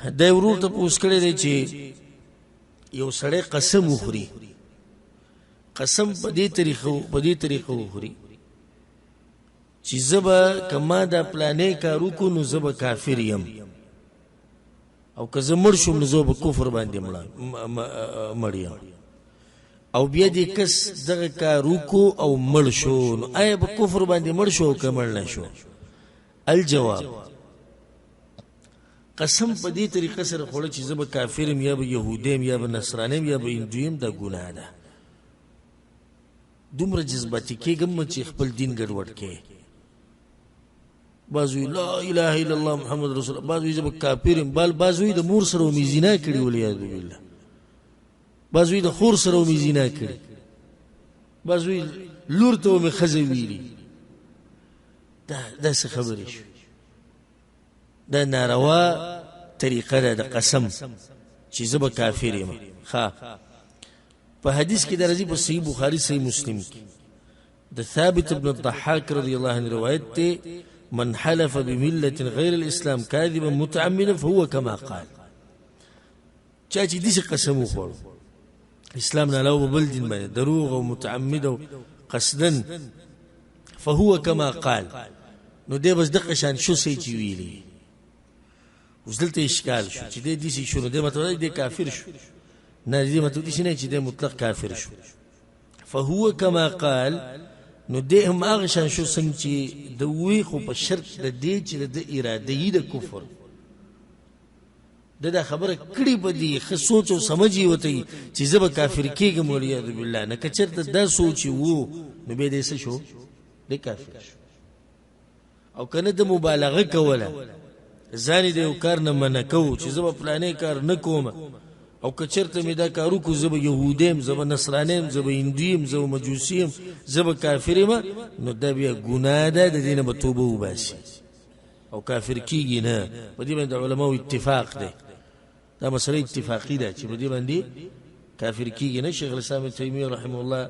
دا ورور ته پوښتنه کړې ده چې یو سړی قسم وخوري، قسم په دې طریقو وخوري چې زبا کما دا پلانې کارو کو نو زبا کافر یم، او که زه مړ شوم نو زه به کفر باندې مړ یم، او بیا دې کس دغه کار وکړو او مړ شو، نو آیا به کفر باندې مړ شو که مړ نه شو؟ الجواب، قسم په دې طریقه سره خوړل چې زه به کافر یم یا به یهودی یم یا به نصرانی یم یا به هندو یم، دا ګناه ده. دومره جذباتي کېږم چې خپل دین ګډوډ کړې. بعض وایي لا اله الا الله محمد رسول الله، بعض وایي زه به کافر یم، بعض وایي د مور سره مې زنا کړې والعیاذ بالله، بعض وایي د خور سره مې زنا کړې، بعض وایي لور ته مې ښځه ویلي. دا څه خبرې شو؟ دا ناروا طریقه ده د قسم چې زه به کافر یم. په حدیث کې د راځي په صحیح بخاري صحیح مسلم کې د ثابت بن الضحاک رضی الله عنه روایت ته من حلف بملة غیر الاسلام كاذبا متعمدا فهو كما قال. چا چې دې قسم وخوړ اسلام نه علاوه بل دین باندې دروغ او متعمد او قصدا فهو كما قال، نو دې بس دغه شان شو سي چې ویلي. اوس دلته اشکال شو چې دې شي شو، دې مطلب دې کافر شو، نه دې مطلب دې نه چې دې مطلق کافر شو. فهو كما قال، نو دې هم هغه شان شو څنګه چې د وی خو په شرط د دې چې د اراده یې د کفر دا خبره کړي په دې ښه سوچ او سمجي وته چې زه به کافر کېږم والعیاذ بالله، نه کچرته دا سوچ وو نو به دې څه شو؟ دې کافر شو. او کنه د مبالغه کوله ځان دې یو کار نه منع کوو چې زه به پلانې کار نه کوم، او کچرته مې دا کار وکړو زه به یهودی یم، زه به نصرانی یم، زه به هندو یم، زه به مجوسي یم، زه به کافر یم، نو دا بیا ګناه ده، د دې نه به توبه وباسي او کافر کېږي نه. په دې باندې علماو اتفاق دی، دا مسله اتفاقي ده چې په دې باندې کافر کېږي نه. شیخ الاسلام ابن تیمیه رحمه الله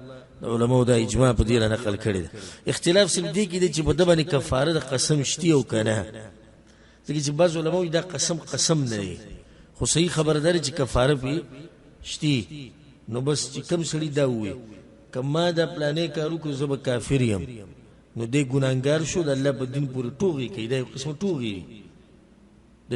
د علماو دا اجماع په دې را نقل کړی ده. اختلاف صرف دې کې دی چې په ده باندې کفاره د قسم شتي او که نه، ځکه چې بعض علماو دا قسم نه دی، خو صحیح خبرداری چې کفاره پې شتي. نو بس چې کم سړي دا ووایي که ما دا پلانې کار وکړو زه به کافر یم، نو دی ګناهګار شو، د الله په دین پورې ټوغې کوي، دا یو قسمه ټوغې د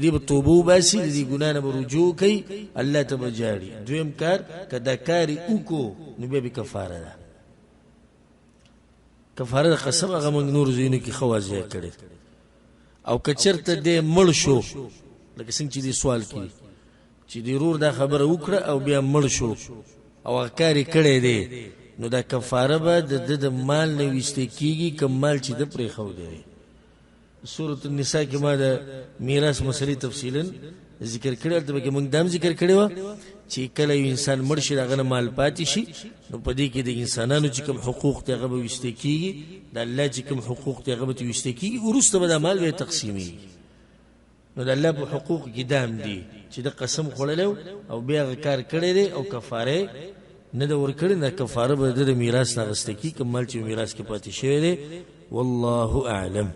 دې به توبه وباسي، د دې ګناه نه به رجوع کوي، الله ته به جاړي. دویم کار که دا کار یې وکړو نو بیا به کفاره ده. کفاره د قسم هغه موږ نور ځایونو کې ښه واضح کړې. او که چېرته دی مړ شو، لکه څنګه چې دې سوال کوي چې د ورور دا خبره وکړه او بیا مړ شو او هغه کار یې کړی دی، نو دا کفاره به د ده د مال نه ویستې کېږي، که مال چې ده پرېښودی دی. سورة النساء کې ما د میراث مسلې تفصیلا ذکر کړی، هلته پکې موږ دا هم ذکر کړی وه چې کله یو انسان مړ شي د هغه نه مال پاتې شي، نو په دې کې د انسانانو چې کوم حقوق دي هغه به ویستې کېږي، د الله چې کوم حقوق دي هغه به ویستې کېږي، وروسته به دا مال به تقسیمېږي. نو د الله په حقوق کې دا هم دي چې د قسم خوړلی او بیا هغه کار کړی دی او کفاره نه ده ورکړې، نه کفاره به د میراث نه اخیسته کېږي، کوم مال چې میراث کې پاتې شوی دی. والله اعلم.